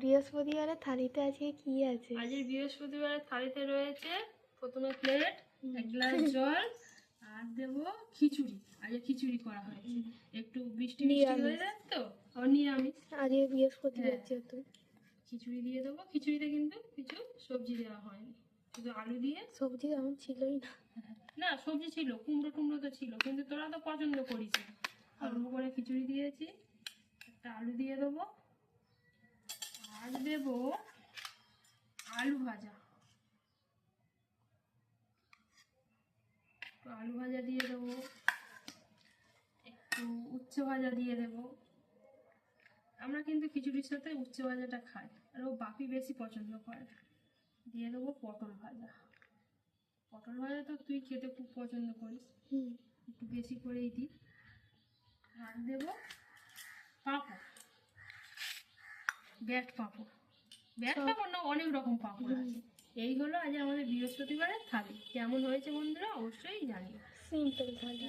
বৃহস্পতিবারের থালিতে আজকে কি আছে? আজকে বৃহস্পতিবারের থালিতে রয়েছে প্রথমে প্লেট, এক গ্লাস জল, আর দেবো খিচুড়ি। আজকে খিচুড়ি করা হয়েছে, একটু বৃষ্টি বৃষ্টি হয়ে যায় তো, আবার নিরামিষ। আজকে বৃহস্পতিবার হ্যাঁ। যেহেতু খিচুড়ি দিয়ে দেবো। খিচুড়িতে কিন্তু কিছু সবজি দেওয়া হয়নি, শুধু আলু দিয়ে। সবজি এমন ছিলই না। না, সবজি ছিল, কুমড়ো টুমড়ো তো ছিল, কিন্তু তোরা তো পছন্দ করিস না। অল্প করে খিচুড়ি দিয়েছি, একটা আলু দিয়ে দেবো, আর দেবো আলু ভাজা। একটু আলু ভাজা দিয়ে দেবো, একটু উচ্ছে ভাজা দিয়ে দেবো। আমরা কিন্তু খিচুড়ির সাথে উচ্ছে ভাজাটা খাই, আর ও বাপি বেশি পছন্দ করে। দিয়ে দেবো পটল ভাজা। পটল ভাজা তো তুই খেতে খুব পছন্দ করিস, একটু বেশি করেই দিই। আর দেবো পাঁপড়, ব্যাট পাঁপড়। ব্যাট পাঁপড় না, অনেক রকম পাঁপড় আছে। এই হলো আজ আমাদের বৃহস্পতিবারের থালি। কেমন হয়েছে বন্ধুরা অবশ্যই জানিও। সিম্পল থালি।